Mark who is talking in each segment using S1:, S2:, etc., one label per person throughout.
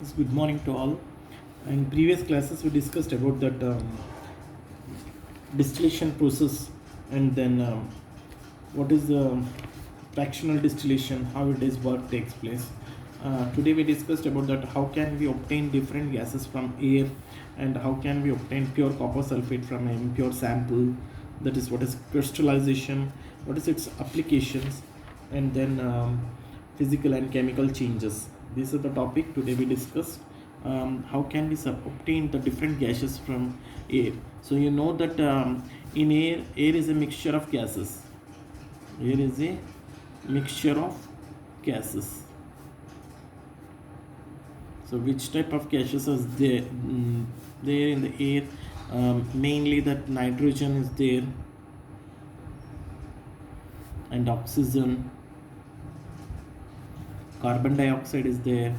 S1: Good morning to all. In previous classes, we discussed about that distillation process, and then what is the fractional distillation, how it is work takes place. Today we discussed about that how can we obtain different gases from air, and how can we obtain pure copper sulfate from an impure sample. That is what is crystallization, what is its applications, and then physical and chemical changes. This is the topic today we discussed. How can we obtain the different gases from air? So you know that in air is a mixture of gases. Air is a mixture of gases. So which type of gases is there? There in the air, mainly that nitrogen is there, and oxygen, carbon dioxide is there,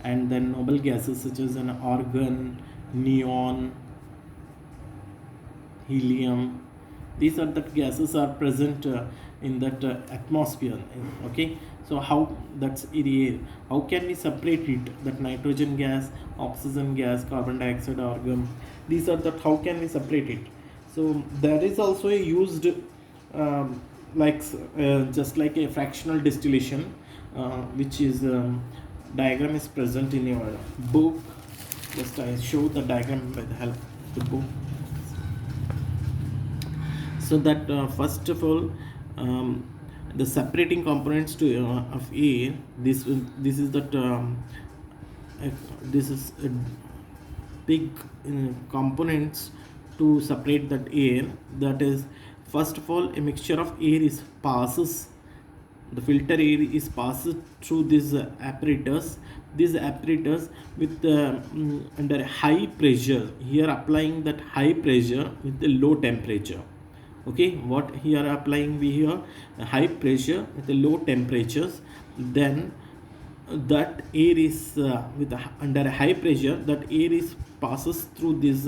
S1: and then noble gases such as an argon, neon, helium. These are the gases are present in that atmosphere. Okay, so how that's air. How can we separate it? That nitrogen gas, oxygen gas, carbon dioxide, argon. These are that how can we separate it? So there is also a used like just like a fractional distillation, which is diagram is present in your book. Just I show the diagram by the help of the book. So that first of all, the separating components to of air. This is that this is a big components to separate that air. That is, first of all, a mixture of air is passes. The filter air is passed through this apparatus. This apparatus with under high pressure. Here applying that high pressure with the low temperature. Okay, what here applying we here high pressure with the low temperatures. Then that air is with under high pressure, that air is passes through this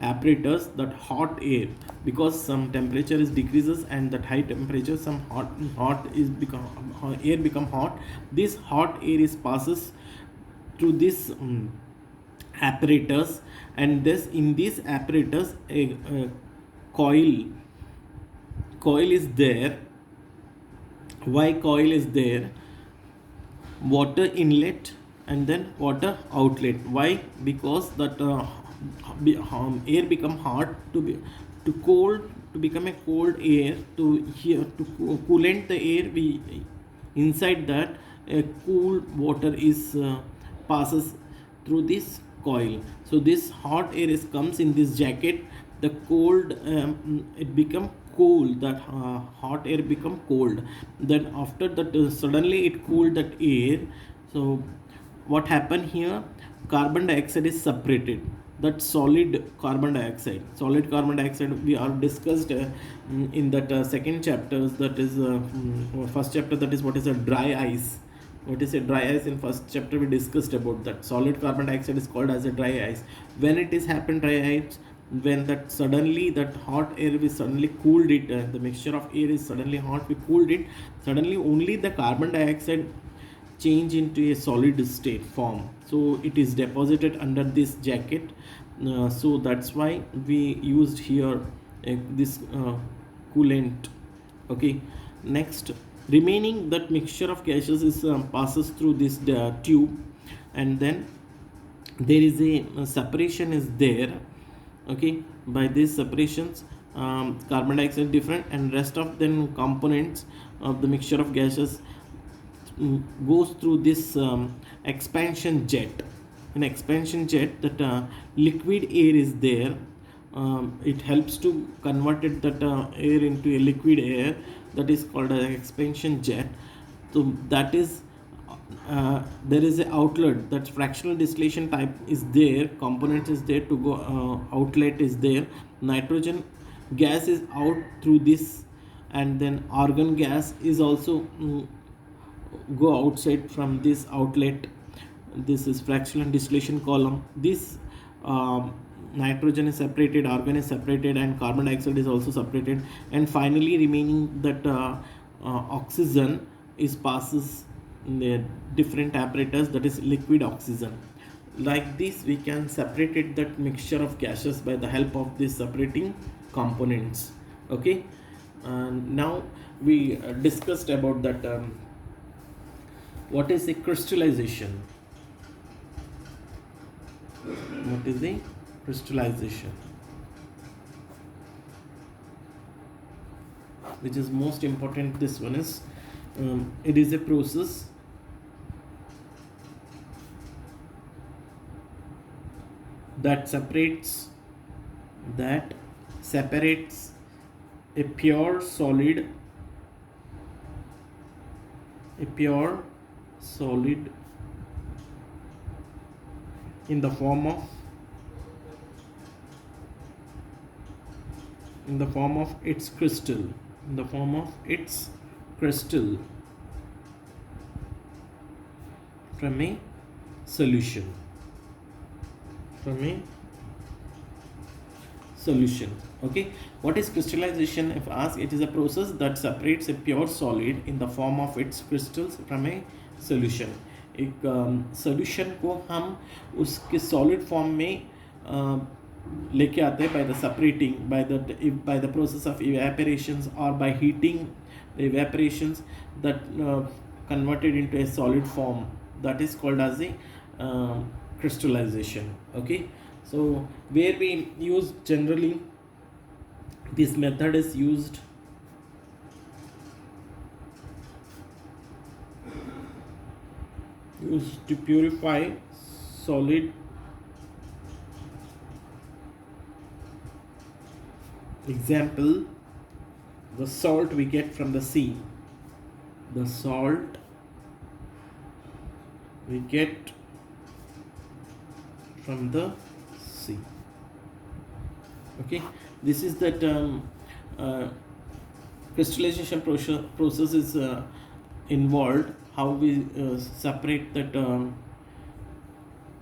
S1: apparatus, that hot air, because some temperature is decreases and that high temperature some hot is become air become hot. This hot air is passes through this apparatus, and this in this apparatus a coil is there. Why coil is there? Water inlet and then water outlet. Why? Because that air become hot to cold, to become a cold air, to here to coolant the air. We inside that a cool water is passes through this coil. So this hot air is comes in this jacket. The cold it become cool, that hot air become cold. Then after that suddenly it cooled that air. So what happened here? Carbon dioxide is separated. That solid carbon dioxide we are discussed in that second chapter, that is first chapter, that is what is a dry ice. What is a dry ice? In first chapter we discussed about that solid carbon dioxide is called as a dry ice. When it is happened dry ice, when that suddenly that hot air we suddenly cooled it, the mixture of air is suddenly hot, we cooled it, suddenly only the carbon dioxide change into a solid state form. So it is deposited under this jacket. So that's why we used here this coolant. Okay, next, remaining that mixture of gases is passes through this tube, and then there is a separation is there. Okay, by these separations carbon dioxide different, and rest of them components of the mixture of gases goes through this expansion jet. In expansion jet, that liquid air is there. It helps to convert it that air into a liquid air, that is called an expansion jet. So that is there is an outlet, that fractional distillation type is there, components is there to go, outlet is there. Nitrogen gas is out through this, and then argon gas is also go outside from this outlet. This is fractional distillation column. This nitrogen is separated, argon is separated, and carbon dioxide is also separated, and finally remaining that oxygen is passes in the different apparatus, that is liquid oxygen. Like this we can separate it, that mixture of gases, by the help of these separating components. Okay, and now we discussed about that what is the crystallization. What is the crystallization, which is most important? This one is it is a process that separates a pure solid in the form of its crystal, from a solution. Okay, what is crystallization? If asked, it is a process that separates a pure solid in the form of its crystals from a solution. एक solution को हम उसके solid form में लेके आते हैं by the separating, by the process of evaporations, or by heating the evaporations that converted into a solid form. That is called as the crystallization. Okay, so where we use generally, this method is used to purify solid. Example, the salt we get from the sea. The salt we get from the sea. Okay, this is that crystallization process is involved. How we separate that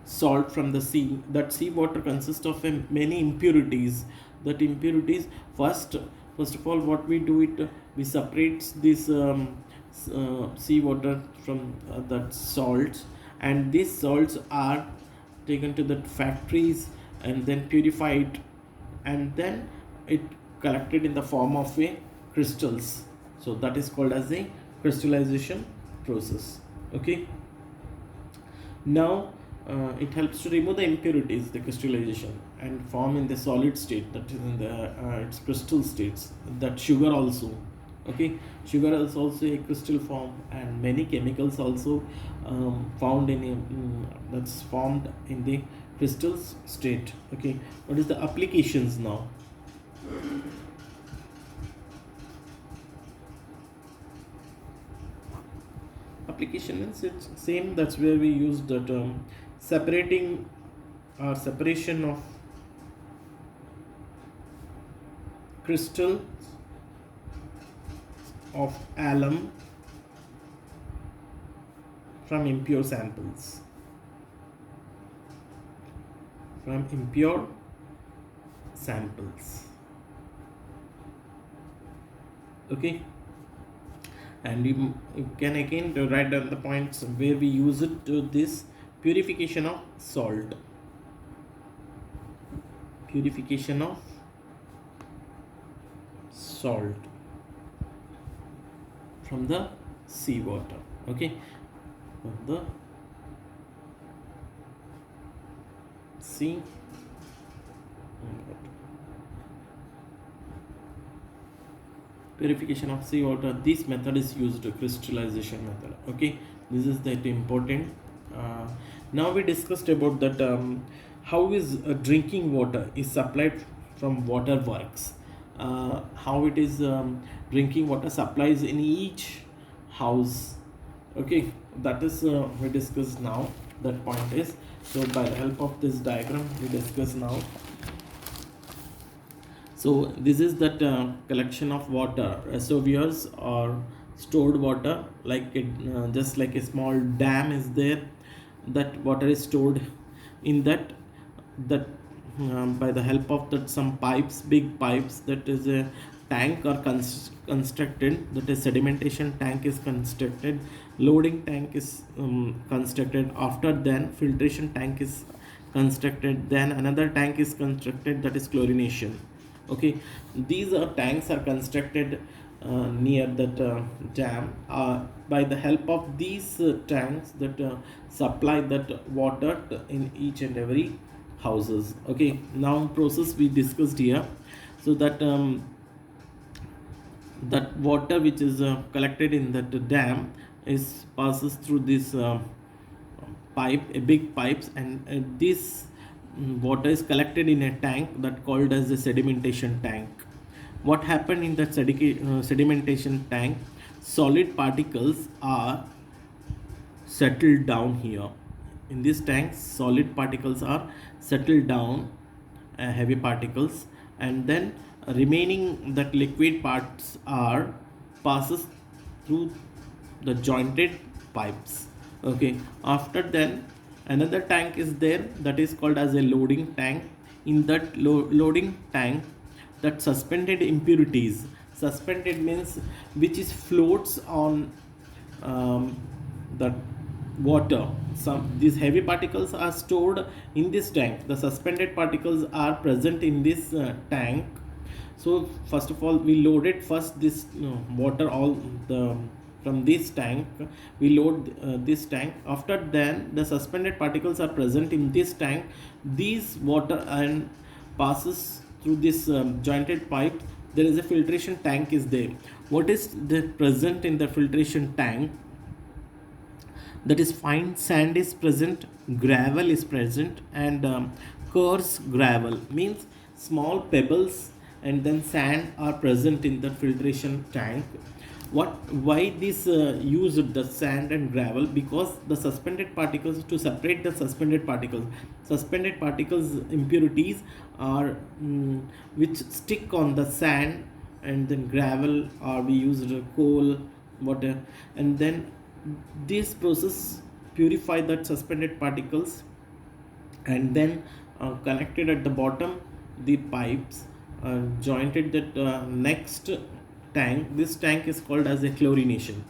S1: salt from the sea. That sea water consists of many impurities. That impurities, first of all, what we do, it we separate this sea water from that salts, and these salts are taken to the factories and then purified, and then it collected in the form of a crystals. So that is called as a crystallization process. Okay, now it helps to remove the impurities, the crystallization, and form in the solid state, that is in the its crystal states. That sugar also. Okay, sugar is also a crystal form, and many chemicals also found in that's formed in the crystal state. Okay, what is the applications now? Application means it's same. That's where we use the term separation of crystals of alum from impure samples. Okay, and you can again write down the points where we use it to this purification of salt. From the seawater. Okay, from the sea water. Purification of seawater. This method is used, crystallization method. Okay, this is that important. Now we discussed about that how is drinking water is supplied from water works. How it is drinking water supplies in each house. Okay, that is we discuss now. That point is, so by the help of this diagram we discuss now. So this is that collection of water, reservoirs or stored water, like it just like a small dam is there. That water is stored in that by the help of that some pipes, big pipes, that is tank are constructed, that is sedimentation tank is constructed, loading tank is constructed, after then filtration tank is constructed, then another tank is constructed, that is chlorination. Okay, these tanks are constructed near that dam. By the help of these tanks that supply that water in each and every houses. Okay, now process we discussed here. So that that water which is collected in that dam is passes through this pipe, a big pipes, and this water is collected in a tank that called as a sedimentation tank. What happened in that sedimentation tank? Solid particles are settled down here. In this tank, solid particles are settled down, heavy particles, and then remaining that liquid parts are passes through the jointed pipes. Okay, after then another tank is there, that is called as a loading tank. In that loading tank, that suspended impurities, suspended means which is floats on the water. Some these heavy particles are stored in this tank, the suspended particles are present in this tank. So first of all, we loaded first this water, all the from this tank we load this tank. After then the suspended particles are present in this tank, these water and passes through this jointed pipe. There is a filtration tank is there. What is the present in the filtration tank? That is fine sand is present, gravel is present, and coarse gravel means small pebbles and then sand are present in the filtration tank. Why this used the sand and gravel? Because the suspended particles, to separate the suspended particles impurities are which stick on the sand, and then gravel, or we used coal, water, and then this process purify that suspended particles, and then connected at the bottom the pipes, jointed that next tank. This tank is called as a chlorination.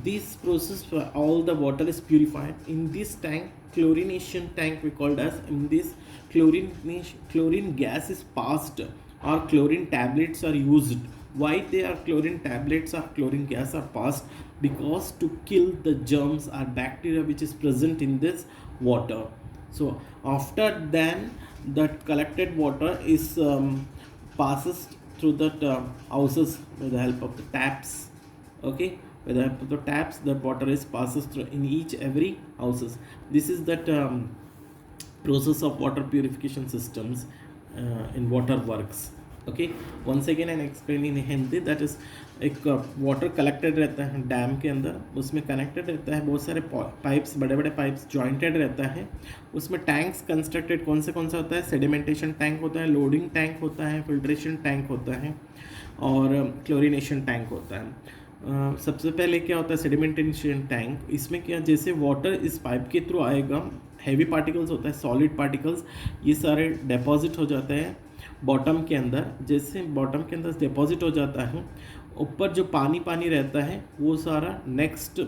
S1: This process for all the water is purified in this tank, chlorination tank we called as. In this chlorine gas is passed, or chlorine tablets are used. Why they are chlorine tablets or chlorine gas are passed? Because to kill the germs or bacteria which is present in this water. So after then that collected water is passes through the houses with the help of the taps. Okay, with the help of the taps, the water is passes through in each every houses. This is that process of water purification systems in water works. Okay, once again and explain in Hindi. That is एक water collected रहता है dam के अंदर, उसमें connected रहता है बहुत सारे पाइप्स, बड़े बड़े पाइप्स जॉइंटेड रहता है. उसमें टैंक्स कंस्ट्रक्टेड कौन सा होता है? सेडिमेंटेशन टैंक होता है, लोडिंग टैंक होता है, फिल्ट्रेशन टैंक होता है, और क्लोरिनेशन टैंक होता है. सबसे पहले क्या होता है सेडिमेंटेशन टैंक. इसमें क्या, जैसे वाटर इस पाइप के थ्रू आएगा, हैवी पार्टिकल्स होता है, सॉलिड पार्टिकल्स, ये सारे डिपॉजिट हो जाते हैं बॉटम के अंदर. जैसे बॉटम के अंदर डिपॉजिट हो जाता है, ऊपर जो पानी पानी रहता है वो सारा नेक्स्ट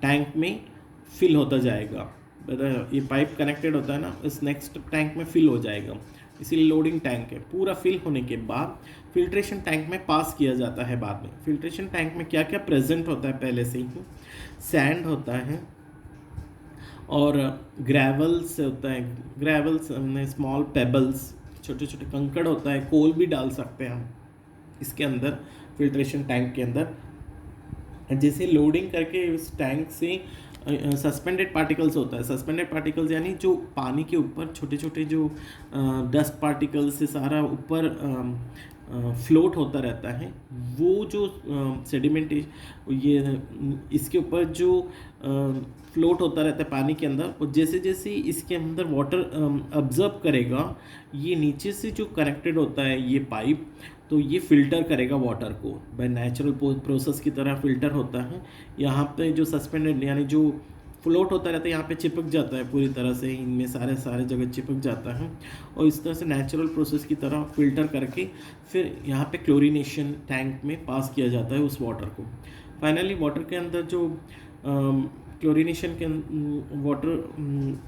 S1: टैंक में फिल होता जाएगा. ये पाइप कनेक्टेड होता है ना, इस नेक्स्ट टैंक में फिल हो जाएगा, इसीलिए लोडिंग टैंक है. पूरा फिल होने के बाद फिल्ट्रेशन टैंक में पास किया जाता है बाद में. फिल्ट्रेशन टैंक में क्या क्या प्रेजेंट होता है पहले से ही? सैंड होता है और ग्रेवल्स होता है, ग्रेवल्स में स्मॉल पेबल्स, छोटे छोटे कंकड़ होता है, कोल भी डाल सकते हैं हम इसके अंदर, फिल्ट्रेशन टैंक के अंदर. जैसे लोडिंग करके उस टैंक से सस्पेंडेड पार्टिकल्स होता है. सस्पेंडेड पार्टिकल्स यानी जो पानी के ऊपर छोटे छोटे जो डस्ट पार्टिकल्स से सारा ऊपर फ्लोट होता रहता है, वो जो सेडिमेंटेशन ये इसके ऊपर जो फ्लोट होता रहता है पानी के अंदर, और जैसे जैसे इसके अंदर वाटर ऑब्जर्व करेगा, ये नीचे से जो कनेक्टेड होता है ये पाइप, तो ये फिल्टर करेगा वाटर को बाय नेचुरल प्रोसेस की तरह फिल्टर होता है. यहाँ पे जो सस्पेंडेड यानी जो फ्लोट होता रहता है, यहाँ पे चिपक जाता है पूरी तरह से, इनमें सारे जगह चिपक जाता है, और इस तरह से नेचुरल प्रोसेस की तरह फिल्टर करके फिर यहाँ पे क्लोरीनेशन टैंक में पास किया जाता है उस वाटर को। फाइनली वाटर के अंदर जो क्लोरीनेशन के वाटर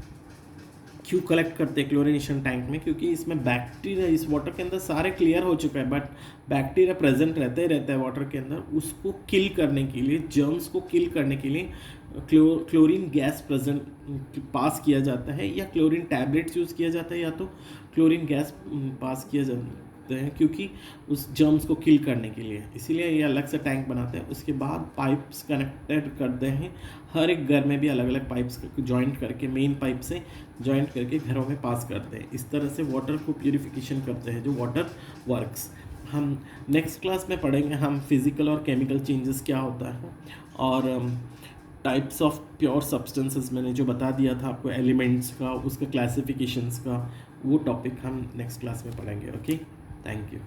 S1: क्यों कलेक्ट करते हैं क्लोरीनेशन टैंक में, क्योंकि इसमें बैक्टीरिया, इस वाटर के अंदर सारे क्लियर हो चुका है बट बैक्टीरिया प्रेजेंट रहता है वाटर के अंदर, उसको किल करने के लिए, जर्म्स को किल करने के लिए क्लोरीन गैस प्रेजेंट पास किया जाता है, या क्लोरीन टैबलेट्स यूज़ किया जाता है, या तो क्लोरीन गैस पास किया जाता है, क्योंकि उस जर्म्स को किल करने के लिए, इसीलिए ये अलग से टैंक बनाते हैं। उसके बाद पाइप्स कनेक्टेड करते हैं, हर एक घर में भी अलग अलग पाइप्स जॉइंट करके, मेन पाइप से जॉइंट करके घरों में पास करते हैं। इस तरह से वाटर को प्यूरिफिकेशन करते हैं जो वाटर वर्क्स। हम नेक्स्ट क्लास में पढ़ेंगे हम फिज़िकल और केमिकल चेंजेस क्या होता है, और टाइप्स ऑफ प्योर सब्सटेंसेस मैंने जो बता दिया था आपको, एलिमेंट्स का, उसका क्लासिफिकेशंस का, वो टॉपिक हम नेक्स्ट क्लास में पढ़ेंगे। Okay, thank you.